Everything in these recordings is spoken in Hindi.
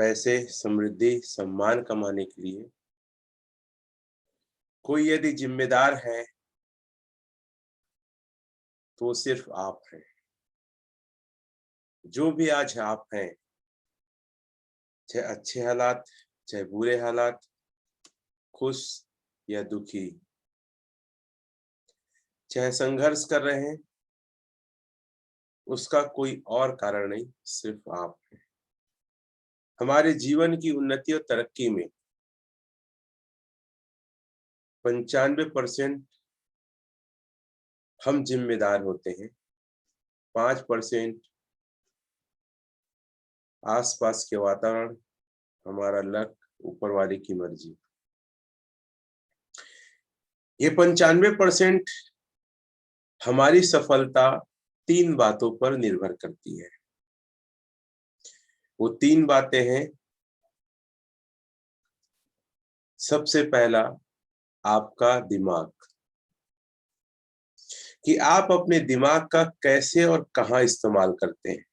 पैसे, समृद्धि, सम्मान कमाने के लिए कोई यदि जिम्मेदार है तो वो सिर्फ आप हैं। जो भी आज आप हैं, चाहे अच्छे हालात, चाहे बुरे हालात, खुश या दुखी, चाहे संघर्ष कर रहे हैं, उसका कोई और कारण नहीं, सिर्फ आप हैं। हमारे जीवन की उन्नति और तरक्की में 95% हम जिम्मेदार होते हैं, 5% आसपास के वातावरण, हमारा लक, ऊपर वाले की मर्जी। ये 95% हमारी सफलता 3 बातों पर निर्भर करती है। वो 3 बातें हैं। सबसे पहला, आपका दिमाग, कि आप अपने दिमाग का कैसे और कहां इस्तेमाल करते हैं।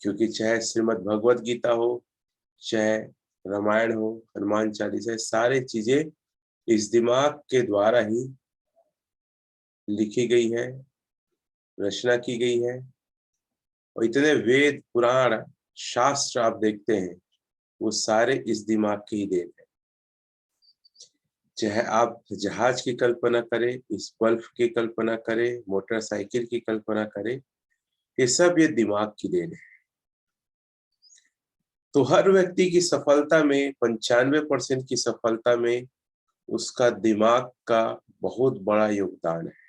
क्योंकि चाहे श्रीमद् भगवत गीता हो, चाहे रामायण हो, हनुमान चालीसा, सारी चीजें इस दिमाग के द्वारा ही लिखी गई है, रचना की गई है। और इतने वेद, पुराण, शास्त्र आप देखते हैं, वो सारे इस दिमाग की ही देन है। चाहे आप जहाज की कल्पना करें, इस बल्ब की कल्पना करें, मोटरसाइकिल की कल्पना करें, ये सब ये दिमाग की देन है। तो हर व्यक्ति की सफलता में 95% की सफलता में उसका दिमाग का बहुत बड़ा योगदान है।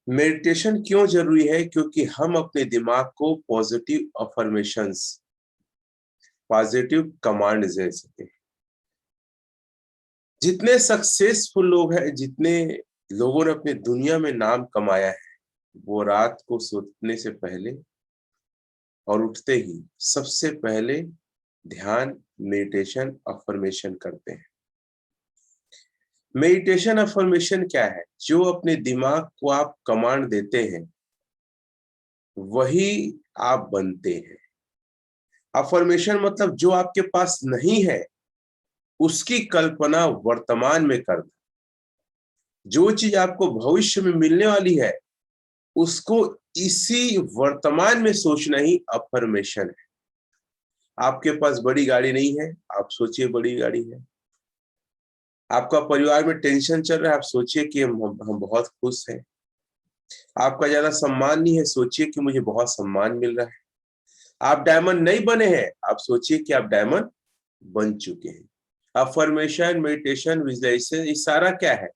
मेडिटेशन क्यों जरूरी है? क्योंकि हम अपने दिमाग को पॉजिटिव अफर्मेशंस, पॉजिटिव कमांड दे सके। जितने सक्सेसफुल लोग हैं, जितने लोगों ने अपनी दुनिया में नाम कमाया है, वो रात को सोने से पहले और उठते ही सबसे पहले ध्यान, मेडिटेशन, अफर्मेशन करते हैं। मेडिटेशन अफर्मेशन क्या है? जो अपने दिमाग को आप कमांड देते हैं, वही आप बनते हैं। अफर्मेशन मतलब जो आपके पास नहीं है, उसकी कल्पना वर्तमान में करना। जो चीज आपको भविष्य में मिलने वाली है, उसको इसी वर्तमान में सोचना ही अफर्मेशन है। आपके पास बड़ी गाड़ी नहीं है, आप सोचिए बड़ी गाड़ी है। आपका परिवार में टेंशन चल रहा है, आप सोचिए कि हम बहुत खुश हैं। आपका ज्यादा सम्मान नहीं है, सोचिए कि मुझे बहुत सम्मान मिल रहा है। आप डायमंड नहीं बने हैं, आप सोचिए कि आप डायमंड बन चुके हैं। अफर्मेशन, मेडिटेशन, विजुअलाइजेशन, ये सारा क्या है?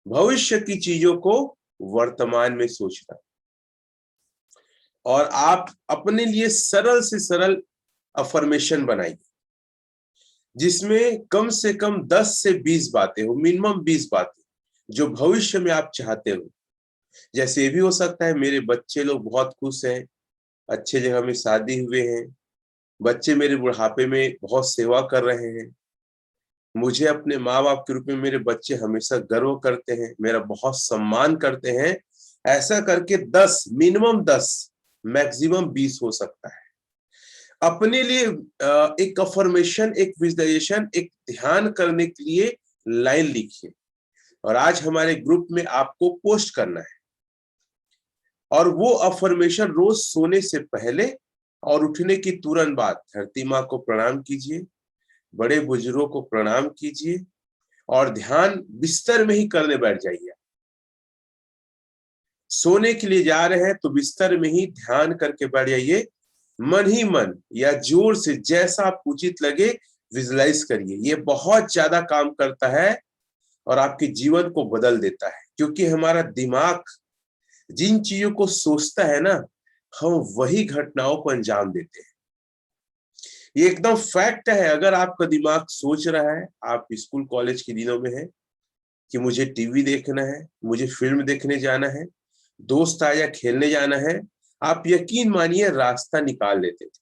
भविष्य की चीजों को वर्तमान में सोचना। और आप अपने लिए सरल से सरल अफर्मेशन बनाइए, जिसमें कम से कम 10 से 20 बातें हो, मिनिमम 20 बातें जो भविष्य में आप चाहते हो। जैसे ये भी हो सकता है, मेरे बच्चे लोग बहुत खुश हैं, अच्छे जगह में शादी हुए हैं, बच्चे मेरे बुढ़ापे में बहुत सेवा कर रहे हैं, मुझे अपने माँ बाप के रूप में मेरे बच्चे हमेशा गर्व करते हैं, मेरा बहुत सम्मान करते हैं। ऐसा करके 10, मिनिमम 10, मैक्सिमम 20 हो सकता है। अपने लिए एक अफर्मेशन, एक विजुअलाइजेशन, एक ध्यान करने के लिए लाइन लिखिए और आज हमारे ग्रुप में आपको पोस्ट करना है। और वो अफर्मेशन रोज सोने से पहले और उठने की तुरंत बाद धरती माँ को प्रणाम कीजिए, बड़े बुजुर्गों को प्रणाम कीजिए और ध्यान बिस्तर में ही करने बैठ जाइए। सोने के लिए जा रहे हैं तो बिस्तर में ही ध्यान करके बैठ जाइए। मन ही मन या जोर से, जैसा आपको उचित लगे, विजुलाइज करिए। ये बहुत ज्यादा काम करता है और आपके जीवन को बदल देता है। क्योंकि हमारा दिमाग जिन चीजों को सोचता है ना, हम वही घटनाओं को अंजाम देते हैं। ये एकदम फैक्ट है। अगर आपका दिमाग सोच रहा है, आप स्कूल कॉलेज के दिनों में है कि मुझे टीवी देखना है, मुझे फिल्म देखने जाना है, दोस्त आया खेलने जाना है, आप यकीन मानिए रास्ता निकाल लेते थे।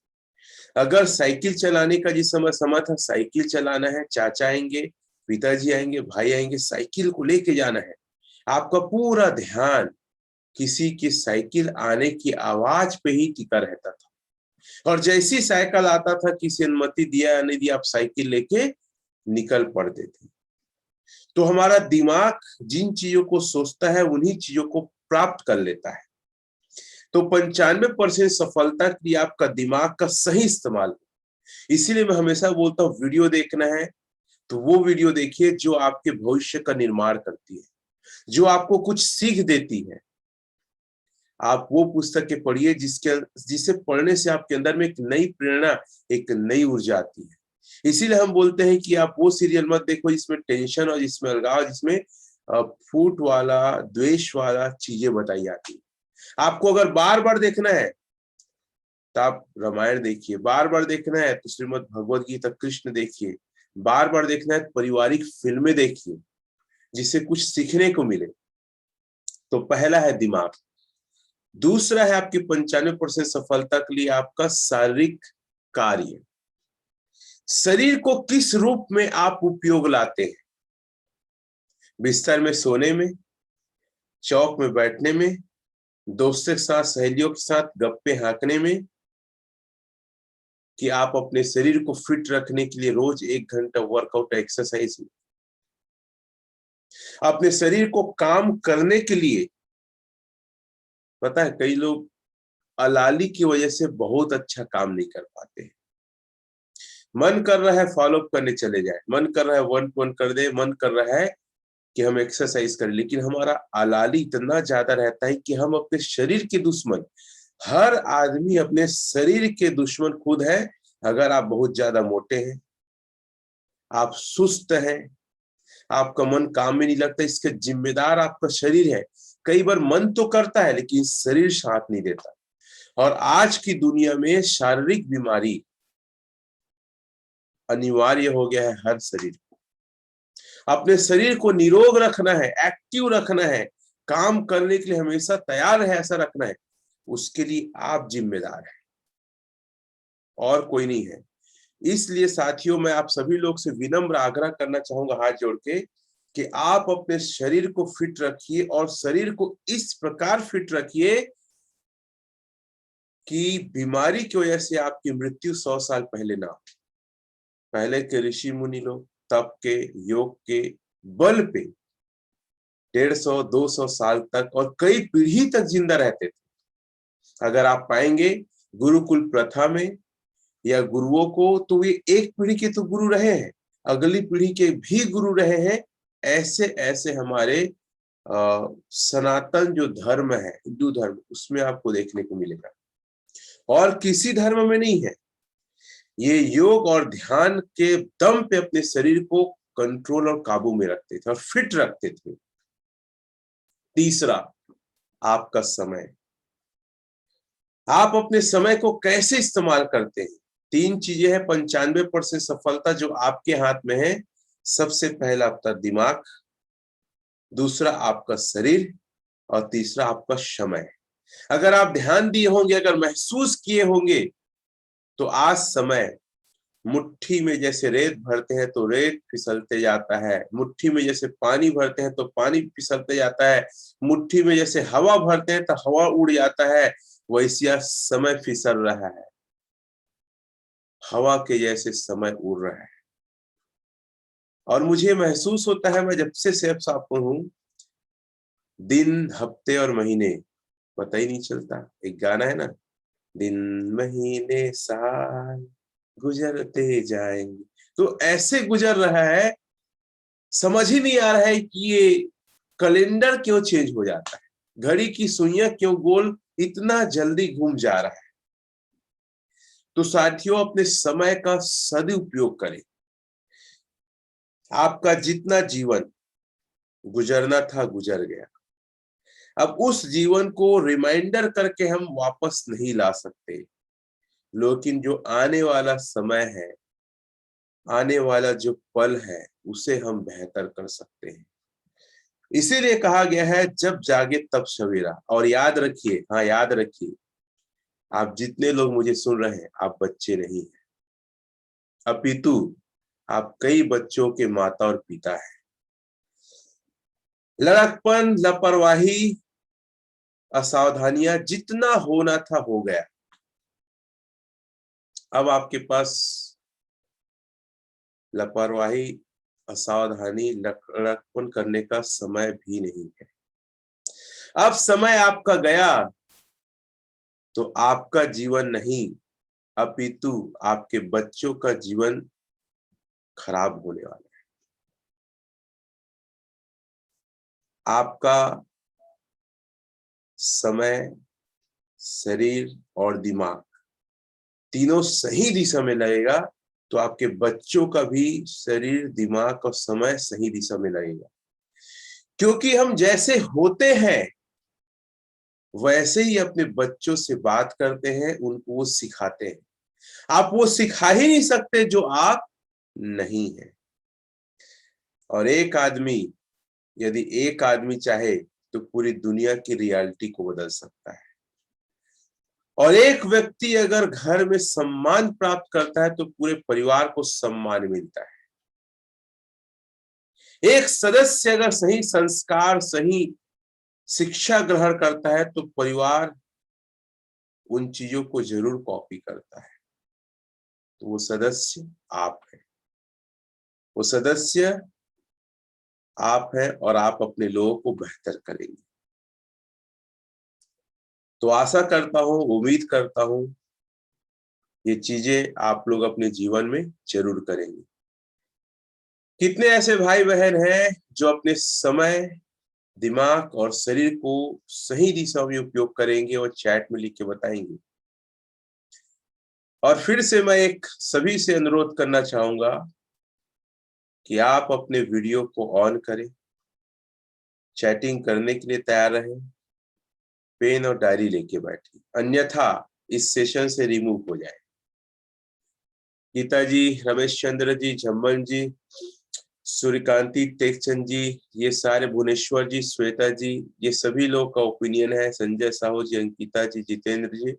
अगर साइकिल चलाने का जिस समय था, साइकिल चलाना है, चाचा आएंगे, पिताजी आएंगे, भाई आएंगे, साइकिल को लेके जाना है, आपका पूरा ध्यान किसी की साइकिल आने की आवाज पे ही टिका रहता था, और जैसी साइकिल आता था, किसी अनुमति दिया या नहीं दिया, आप साइकिल लेके निकल पड़ते थे। तो हमारा दिमाग जिन चीजों को सोचता है उन्हीं चीजों को प्राप्त कर लेता है। तो 95% सफलता के लिए आपका दिमाग का सही इस्तेमाल। इसीलिए मैं हमेशा बोलता हूँ, वीडियो देखना है तो वो वीडियो देखिए जो आपके भविष्य का निर्माण करती है, जो आपको कुछ सीख देती है। आप वो पुस्तकें पढ़िए जिसे पढ़ने से आपके अंदर में एक नई प्रेरणा, एक नई ऊर्जा आती है। इसीलिए हम बोलते हैं कि आप वो सीरियल मत देखो जिसमें टेंशन और जिसमें अलगाव, जिसमें फूट वाला, द्वेष वाला चीजें बताई जाती है। आपको अगर बार बार देखना है तो आप रामायण देखिए, बार बार देखना है तो श्रीमद् भगवद गीता कृष्ण देखिए, बार बार देखना है तो पारिवारिक फिल्में देखिए जिससे कुछ सीखने को मिले। तो पहला है दिमाग। दूसरा है आपकी 95% सफलता के लिए आपका शारीरिक कार्य। शरीर को किस रूप में आप उपयोग लाते हैं? बिस्तर में सोने में, चौक में बैठने में, दोस्तों के साथ, सहेलियों के साथ गप्पे हाँकने में, कि आप अपने शरीर को फिट रखने के लिए रोज 1 घंटा वर्कआउट एक्सरसाइज में, अपने शरीर को काम करने के लिए। पता है कई लोग अलाली की वजह से बहुत अच्छा काम नहीं कर पाते हैं। मन कर रहा है फॉलो अप करने चले जाए, मन कर रहा है 1-1 कर दे, मन कर रहा है कि हम एक्सरसाइज करें, लेकिन हमारा अलाली इतना ज्यादा रहता है कि हम अपने शरीर के दुश्मन। हर आदमी अपने शरीर के दुश्मन खुद है। अगर आप बहुत ज्यादा मोटे हैं, आप सुस्त हैं, आपका मन काम में नहीं लगता, इसके जिम्मेदार आपका शरीर है। कई बार मन तो करता है लेकिन शरीर साथ नहीं देता। और आज की दुनिया में शारीरिक बीमारी अनिवार्य हो गया है हर शरीर को। अपने शरीर को निरोग रखना है, एक्टिव रखना है, काम करने के लिए हमेशा तैयार है, ऐसा रखना है। उसके लिए आप जिम्मेदार हैं और कोई नहीं है। इसलिए साथियों, मैं आप सभी लोग से विनम्र आग्रह करना चाहूंगा हाथ जोड़ के, कि आप अपने शरीर को फिट रखिए, और शरीर को इस प्रकार फिट रखिए कि बीमारी की वजह से आपकी मृत्यु 100 साल पहले ना हो। पहले के ऋषि मुनि लोग तप के, योग के बल पे 150-200 साल तक और कई पीढ़ी तक जिंदा रहते थे। अगर आप पाएंगे गुरुकुल प्रथा में या गुरुओं को, तो वे एक पीढ़ी के तो गुरु रहे हैं, अगली पीढ़ी के भी गुरु रहे हैं। ऐसे ऐसे हमारे सनातन जो धर्म है, हिंदू धर्म, उसमें आपको देखने को मिलेगा, और किसी धर्म में नहीं है। ये योग और ध्यान के दम पे अपने शरीर को कंट्रोल और काबू में रखते थे और फिट रखते थे। तीसरा, आपका समय। आप अपने समय को कैसे इस्तेमाल करते हैं? 3 चीजें हैं 95% सफलता जो आपके हाथ में है। सबसे पहला आपका दिमाग, दूसरा आपका शरीर, और तीसरा आपका समय। अगर आप ध्यान दिए होंगे, अगर महसूस किए होंगे, तो आज समय मुट्ठी में जैसे रेत भरते हैं तो रेत फिसलते जाता है, मुट्ठी में जैसे पानी भरते हैं तो पानी फिसलते जाता है, मुट्ठी में जैसे हवा भरते हैं तो हवा उड़ जाता है, वैसे समय फिसल रहा है, हवा के जैसे समय उड़ रहा है। और मुझे महसूस होता है, मैं जब से सेफ साफ हूं, दिन, हफ्ते और महीने पता ही नहीं चलता। एक गाना है ना, दिन महीने साल गुजरते जाएंगे, तो ऐसे गुजर रहा है, समझ ही नहीं आ रहा है कि ये कैलेंडर क्यों चेंज हो जाता है, घड़ी की सुइयां क्यों गोल इतना जल्दी घूम जा रहा है। तो साथियों, अपने समय का सदुपयोग करें। आपका जितना जीवन गुजरना था गुजर गया। अब उस जीवन को रिमाइंडर करके हम वापस नहीं ला सकते, लेकिन जो आने वाला समय है, आने वाला जो पल है, उसे हम बेहतर कर सकते हैं। इसीलिए कहा गया है, जब जागे तब सवेरा। और याद रखिए, हाँ याद रखिए, आप जितने लोग मुझे सुन रहे हैं, आप बच्चे नहीं हैं, अपितु आप कई बच्चों के माता और पिता हैं। लड़कपन, लापरवाही, असावधानियां जितना होना था हो गया। अब आपके पास लापरवाही, असावधानी, लड़कपन करने का समय भी नहीं है। अब समय आपका गया तो आपका जीवन नहीं, अपितु आपके बच्चों का जीवन खराब होने वाला है। आपका समय, शरीर और दिमाग तीनों सही दिशा में लगेगा तो आपके बच्चों का भी शरीर, दिमाग और समय सही दिशा में लगेगा। क्योंकि हम जैसे होते हैं वैसे ही अपने बच्चों से बात करते हैं, उनको वो सिखाते हैं। आप वो सिखा ही नहीं सकते जो आप नहीं है। और यदि एक आदमी चाहे तो पूरी दुनिया की रियलिटी को बदल सकता है। और एक व्यक्ति अगर घर में सम्मान प्राप्त करता है तो पूरे परिवार को सम्मान मिलता है। एक सदस्य अगर सही संस्कार, सही शिक्षा ग्रहण करता है तो परिवार उन चीजों को जरूर कॉपी करता है। तो वो सदस्य आप है, वो सदस्य आप है और आप अपने लोगों को बेहतर करेंगे। तो आशा करता हूं, उम्मीद करता हूं ये चीजें आप लोग अपने जीवन में जरूर करेंगे। कितने ऐसे भाई बहन हैं जो अपने समय, दिमाग और शरीर को सही दिशा में उपयोग करेंगे और चैट में लिख के बताएंगे। और फिर से मैं एक सभी से अनुरोध करना चाहूंगा कि आप अपने वीडियो को ऑन करें, चैटिंग करने के लिए तैयार रहें, पेन और डायरी लेके बैठे, अन्यथा इस सेशन से रिमूव हो जाए। गीता जी, रमेश चंद्र जी, झम्मन जी, सूर्यकांति टेकचंद जी, ये सारे, भुवनेश्वर जी, श्वेता जी, ये सभी लोग का ओपिनियन है। संजय साहू जी, अंकिता जी, जितेंद्र जी,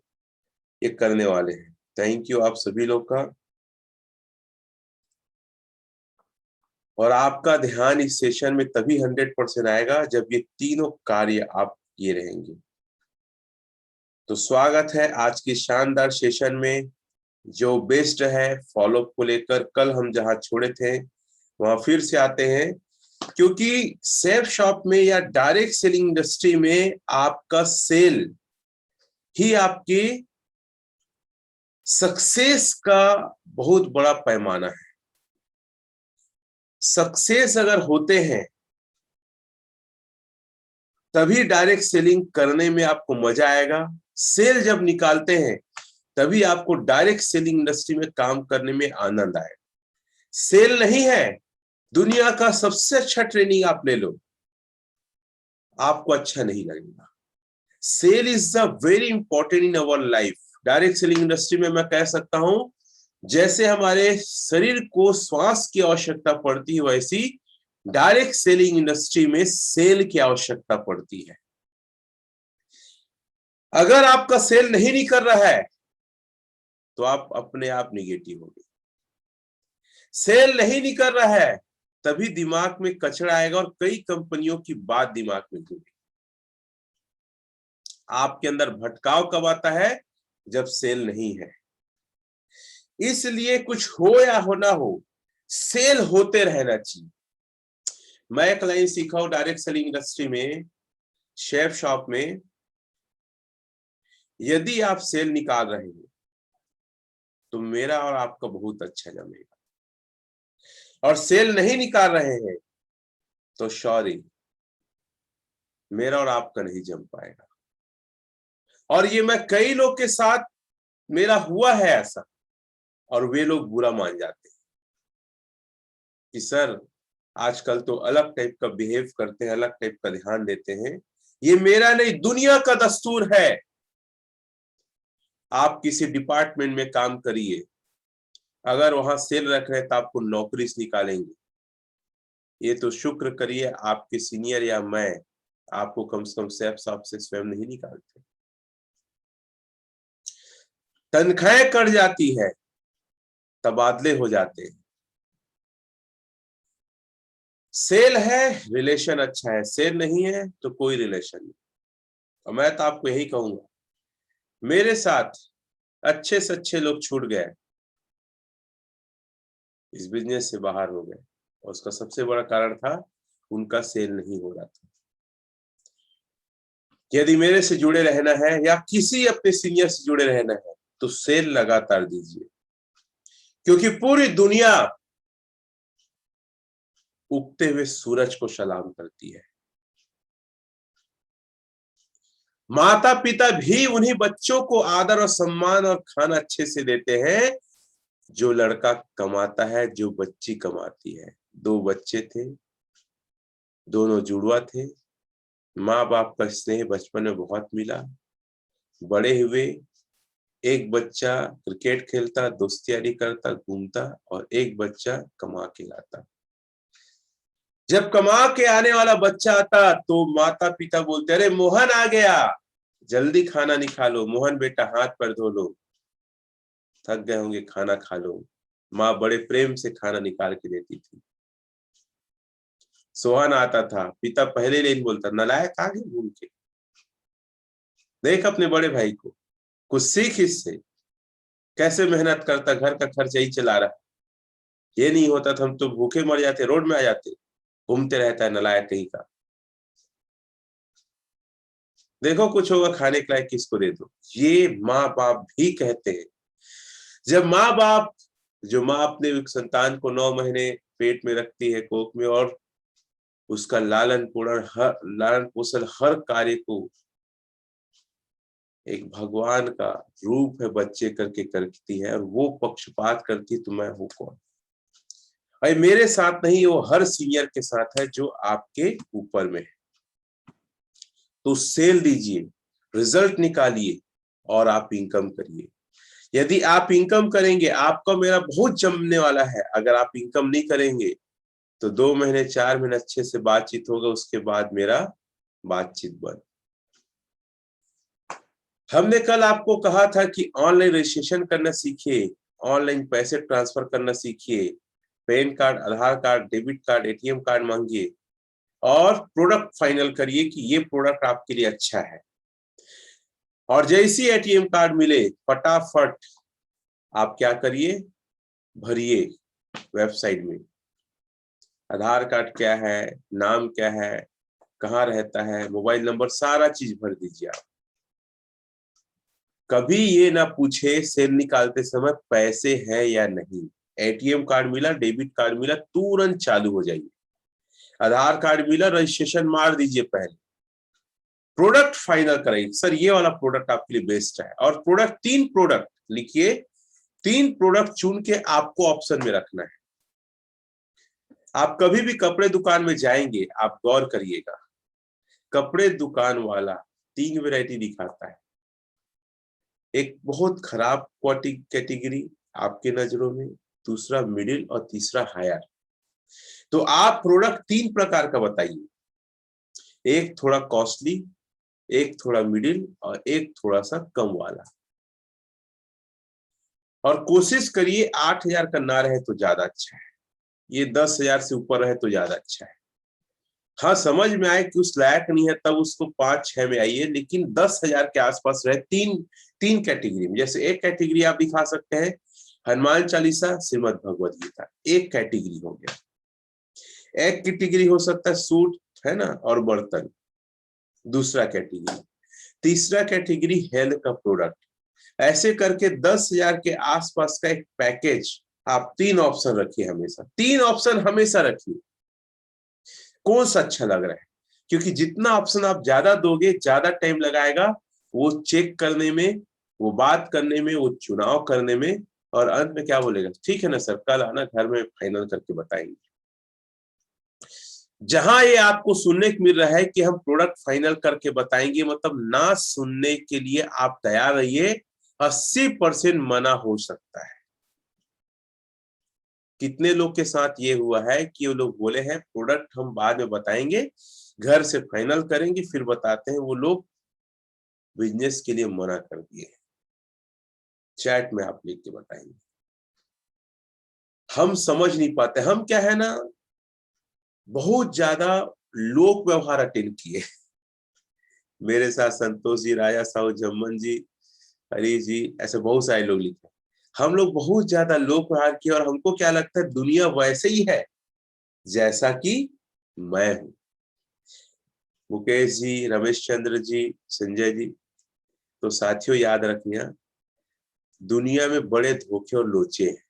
ये करने वाले हैं। थैंक यू आप सभी लोग का। और आपका ध्यान इस सेशन में तभी 100% आएगा जब ये तीनों कार्य आप किए रहेंगे। तो स्वागत है आज के शानदार सेशन में, जो बेस्ट है फॉलोअप को लेकर। कल हम जहां छोड़े थे वहां फिर से आते हैं, क्योंकि सेल्फ शॉप में या डायरेक्ट सेलिंग इंडस्ट्री में आपका सेल ही आपकी सक्सेस का बहुत बड़ा पैमाना है। सक्सेस अगर होते हैं तभी डायरेक्ट सेलिंग करने में आपको मजा आएगा। सेल जब निकालते हैं तभी आपको डायरेक्ट सेलिंग इंडस्ट्री में काम करने में आनंद आएगा। सेल नहीं है, दुनिया का सबसे अच्छा ट्रेनिंग आप ले लो, आपको अच्छा नहीं लगेगा। Cell is the very important in our life. Direct selling industry में मैं कह सकता हूं जैसे हमारे शरीर को श्वास की आवश्यकता पड़ती है, वैसी डायरेक्ट सेलिंग इंडस्ट्री में सेल की आवश्यकता पड़ती है। अगर आपका सेल नहीं कर रहा है तो आप अपने आप निगेटिव होंगे। सेल नहीं कर रहा है तभी दिमाग में कचरा आएगा और कई कंपनियों की बात दिमाग में घूमेगी। आपके अंदर भटकाव कब आता है? जब सेल नहीं है। इसलिए कुछ हो या हो ना हो, सेल होते रहना चाहिए। मैं एक लाइन सीखा हूं डायरेक्ट सेलिंग इंडस्ट्री में, शेफ शॉप में, यदि आप सेल निकाल रहे हैं तो मेरा और आपका बहुत अच्छा जमेगा, और सेल नहीं निकाल रहे हैं तो सॉरी, मेरा और आपका नहीं जम पाएगा। और ये मैं कई लोग के साथ मेरा हुआ है ऐसा, और वे लोग बुरा मान जाते हैं कि सर आजकल तो अलग टाइप का बिहेव करते हैं, अलग टाइप का ध्यान देते हैं। ये मेरा नहीं, दुनिया का दस्तूर है। आप किसी डिपार्टमेंट में काम करिए, अगर वहां सेल रख रहे हैं तो आपको नौकरी से निकालेंगे। ये तो शुक्र करिए आपके सीनियर या मैं आपको कम से कम सेफ शॉप से स्वयं नहीं निकालते। तनख्वाहें कट जाती है, तबादले हो जाते हैं। सेल है, रिलेशन अच्छा है, सेल नहीं है तो कोई रिलेशन नहीं। और मैं तो आपको यही कहूंगा, मेरे साथ अच्छे से अच्छे लोग छूट गए, इस बिजनेस से बाहर हो गए, और उसका सबसे बड़ा कारण था उनका सेल नहीं हो रहा था। यदि मेरे से जुड़े रहना है या किसी अपने सीनियर से जुड़े रहना है तो सेल लगातार दीजिए, क्योंकि पूरी दुनिया उगते हुए सूरज को सलाम करती है। माता पिता भी उन्हीं बच्चों को आदर और सम्मान और खाना अच्छे से देते हैं जो लड़का कमाता है, जो बच्ची कमाती है। 2 बच्चे थे, दोनों जुड़वा थे। माँ बाप का स्नेह बचपन में बहुत मिला, बड़े हुए एक बच्चा क्रिकेट खेलता, दोस्तियारी करता, घूमता, और एक बच्चा कमा के लाता। जब कमा के आने वाला बच्चा आता तो माता पिता बोलते, अरे मोहन आ गया, जल्दी खाना निकालो, मोहन बेटा हाथ पैर धो लो, थक गए होंगे, खाना खा लो। माँ बड़े प्रेम से खाना निकाल के देती थी। सोहन आता था, पिता पहले लेन बोलता, नालायक आ गए घूम के, देख अपने बड़े भाई को, कुछ सीख इससे, कैसे मेहनत करता, घर का खर्च यही चला रहा, ये नहीं होता तो हम तो भूखे मर जाते, रोड में आ जाते, घूमते रहता है नालायक कहीं का, देखो कुछ होगा खाने के लायक किसको दे दो। ये माँ बाप भी कहते हैं। जब माँ बाप, जो माँ अपने संतान को 9 महीने पेट में रखती है, कोख में, और उसका लालन पोषण हर कार्य को एक भगवान का रूप है बच्चे करके करती है, और वो पक्षपात करती तो मैं हूं कौन। अरे मेरे साथ नहीं, वो हर सीनियर के साथ है जो आपके ऊपर में है। तो सेल दीजिए, रिजल्ट निकालिए, और आप इनकम करिए। यदि आप इनकम करेंगे, आपका मेरा बहुत जमने वाला है। अगर आप इनकम नहीं करेंगे तो 2 महीने 4 महीने अच्छे से बातचीत होगा, उसके बाद मेरा बातचीत बंद। हमने कल आपको कहा था कि ऑनलाइन रजिस्ट्रेशन करना सीखिए, ऑनलाइन पैसे ट्रांसफर करना सीखिए, PAN card, Aadhaar card, debit card, ATM card मांगिए, और प्रोडक्ट फाइनल करिए कि ये प्रोडक्ट आपके लिए अच्छा है। और जैसे एटीएम कार्ड मिले, फटाफट आप क्या करिए, भरिए वेबसाइट में, आधार कार्ड क्या है, नाम क्या है, कहाँ रहता है, मोबाइल नंबर, सारा चीज भर दीजिए आप। कभी ये ना पूछे सेल निकालते समय पैसे है या नहीं। एटीएम कार्ड मिला, डेबिट कार्ड मिला, तुरंत चालू हो जाइए। आधार कार्ड मिला, रजिस्ट्रेशन मार दीजिए पहले, प्रोडक्ट फाइनल कराइए, सर ये वाला प्रोडक्ट आपके लिए बेस्ट है। और प्रोडक्ट, 3 प्रोडक्ट लिखिए, 3 प्रोडक्ट चुन के आपको ऑप्शन में रखना है। आप कभी भी कपड़े दुकान में जाएंगे, आप गौर करिएगा, कपड़े दुकान वाला 3 वैरायटी दिखाता है। एक बहुत खराब कैटेगरी आपके नजरों में, दूसरा मिडिल, और तीसरा हायर। तो आप प्रोडक्ट 3 प्रकार का बताइए, एक थोड़ा कॉस्टली, एक थोड़ा मिडिल, और एक थोड़ा सा कम वाला। और कोशिश करिए 8,000 का ना रहे तो ज्यादा अच्छा है, ये 10,000 से ऊपर रहे तो ज्यादा अच्छा है। हाँ, समझ में आए कि उस लायक नहीं है तब उसको 5-6 में आइए, लेकिन 10,000 के आसपास रहे। तीन कैटेगरी में, जैसे एक कैटेगरी आप दिखा सकते हैं हनुमान चालीसा, श्रीमद् भगवद गीता, एक कैटेगरी हो गया। एक कैटेगरी हो सकता है सूट, है ना, और बर्तन, दूसरा कैटेगरी। तीसरा कैटेगरी हेल्थ का प्रोडक्ट। ऐसे करके 10,000 के आसपास का एक पैकेज, आप 3 ऑप्शन रखिए, हमेशा 3 ऑप्शन हमेशा रखिए। कौन सा अच्छा लग रहा है, क्योंकि जितना ऑप्शन आप ज्यादा दोगे, ज्यादा टाइम लगाएगा वो चेक करने में, वो बात करने में, वो चुनाव करने में, और अंत में क्या बोलेगा, ठीक है ना सर, कल आना घर में फाइनल करके बताएंगे। जहां ये आपको सुनने को मिल रहा है कि हम प्रोडक्ट फाइनल करके बताएंगे, मतलब ना सुनने के लिए आप तैयार रहिए, 80% मना हो सकता है। कितने लोग के साथ ये हुआ है कि वो लोग बोले हैं प्रोडक्ट हम बाद में बताएंगे, घर से फाइनल करेंगे फिर बताते हैं, वो लोग बिजनेस के लिए मना कर दिए। चैट में आप लिख के बताएंगे। हम समझ नहीं पाते, हम क्या है ना, बहुत ज्यादा लोक व्यवहार अटेंड किए, मेरे साथ संतोष जी, राजा साहू, जम्मन जी, हरी जी, ऐसे बहुत सारे लोग लिखे। हम लोग बहुत ज्यादा लोक प्रहार किए और हमको क्या लगता है दुनिया वैसे ही है जैसा कि मैं हूं। मुकेश जी, रमेश चंद्र जी, संजय जी, तो साथियों याद रखना, दुनिया में बड़े धोखे और लोचे हैं।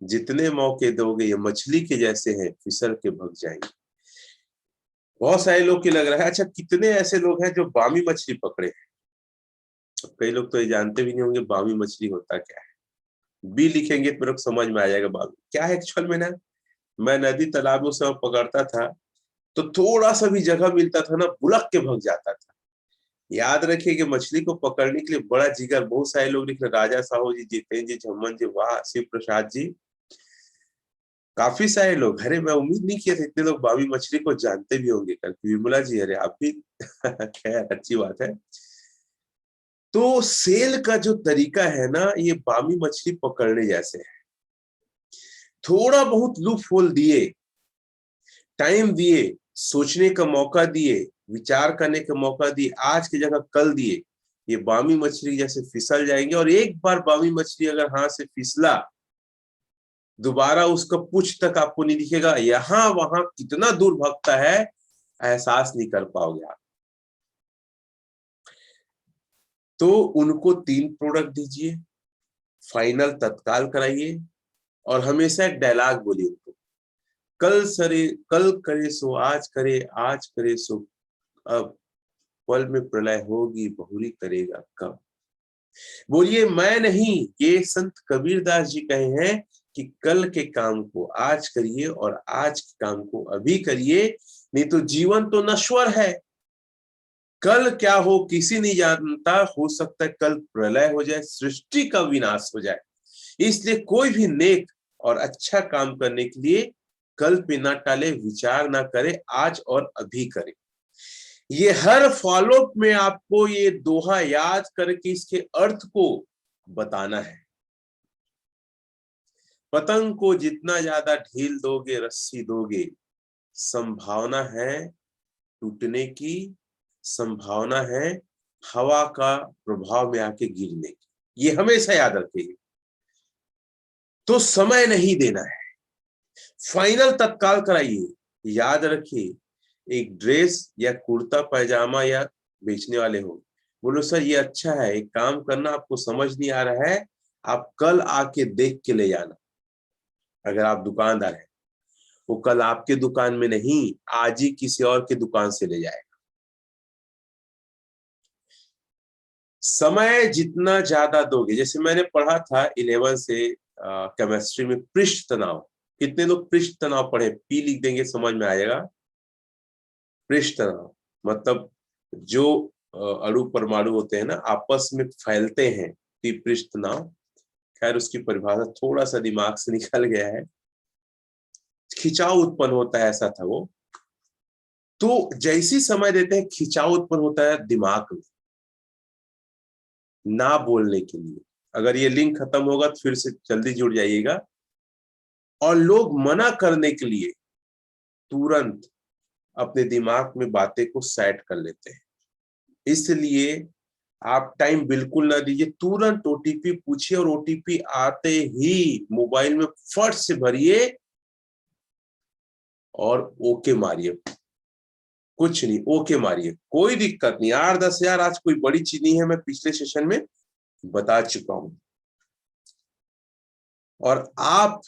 जितने मौके दोगे ये मछली के जैसे हैं, फिसल के भग जाएंगे। बहुत सारे लोग की लग रहा है, अच्छा कितने ऐसे लोग हैं जो बामी मछली पकड़े हैं। कई लोग तो ये जानते भी नहीं होंगे बामी मछली होता क्या है। बी लिखेंगे तो मेरे को समझ में आ जाएगा बामी क्या है एक्चुअल में ना। मैं नदी तालाब में सब पकड़ता था, तो थोड़ा सा भी जगह मिलता था ना, बुलक के भग जाता था। याद रखिए कि मछली को पकड़ने के लिए बड़ा जिगर, बहुत सारे लोग लिख रहे, राजा साहू जी, जितेंद्र जी, झम्मन जी, वाह, शिव प्रसाद जी, काफी सारे लोग। अरे मैं उम्मीद नहीं किया था इतने लोग बामी मछली को जानते भी होंगे करके। विमला जी, अरे आप भी खैर अच्छी बात है। तो सेल का जो तरीका है ना, ये बामी मछली पकड़ने जैसे है। थोड़ा बहुत लूप होल दिए, टाइम दिए, सोचने का मौका दिए, विचार करने का मौका दिए, आज की जगह कल दिए, ये बामी मछली जैसे फिसल जाएंगे। और एक बार बामी मछली अगर हाथ से फिसला, दोबारा उसका पूंछ तक आपको नहीं दिखेगा, यहां वहां कितना दूर भागता है एहसास नहीं कर पाओगे आप। तो उनको 3 प्रोडक्ट दीजिए, फाइनल तत्काल कराइए, और हमेशा एक डायलॉग बोलिए उनको, कल करे सो आज करे, आज करे सो अब, पल में प्रलय होगी बहुरी करेगा कब। बोलिए मैं नहीं, ये संत कबीरदास जी कहे हैं कि कल के काम को आज करिए और आज के काम को अभी करिए, नहीं तो जीवन तो नश्वर है। कल क्या हो किसी नहीं जानता, हो सकता है कल प्रलय हो जाए, सृष्टि का विनाश हो जाए। इसलिए कोई भी नेक और अच्छा काम करने के लिए कल पे ना टाले, विचार ना करे, आज और अभी करे। ये हर फॉलोअप में आपको ये दोहा याद करके इसके अर्थ को बताना है। पतंग को जितना ज्यादा ढील दोगे, रस्सी दोगे, संभावना है टूटने की, संभावना है हवा का प्रभाव में आके गिरने की। ये हमेशा याद रखिए। तो समय नहीं देना है, फाइनल तत्काल कराइए। याद रखिए, एक ड्रेस या कुर्ता पैजामा या बेचने वाले हो, बोलो सर ये अच्छा है, एक काम करना, आपको समझ नहीं आ रहा है, आप कल आके देख के ले जाना। अगर आप दुकानदार हैं, वो कल आपके दुकान में नहीं, आज ही किसी और के दुकान से ले जाएगा। समय जितना ज्यादा दोगे, जैसे मैंने पढ़ा था 11 से केमिस्ट्री में, पृष्ठ तनाव। कितने लोग पृष्ठ तनाव पढ़े? पी लिख देंगे, समझ में आएगा। पृष्ठ तनाव मतलब जो अणु परमाणु होते हैं ना, आपस में फैलते हैं, तो पृष्ठ तनाव। खैर उसकी परिभाषा थोड़ा सा दिमाग से निकल गया है। खिंचाव उत्पन्न होता है, ऐसा था वो। तो जैसी समय देते हैं, खिंचाव उत्पन्न होता है दिमाग में, ना बोलने के लिए। अगर ये लिंक खत्म होगा तो फिर से जल्दी जुड़ जाइएगा। और लोग मना करने के लिए तुरंत अपने दिमाग में बातें को सेट कर लेते हैं। इसलिए आप टाइम बिल्कुल ना दीजिए, तुरंत ओटीपी पूछिए, और ओटीपी आते ही मोबाइल में फट से भरिए और ओके मारिए। कुछ नहीं, ओके मारिए, कोई दिक्कत नहीं। 8-10 हजार आज कोई बड़ी चीज नहीं है, मैं पिछले सेशन में बता चुका हूं। और आप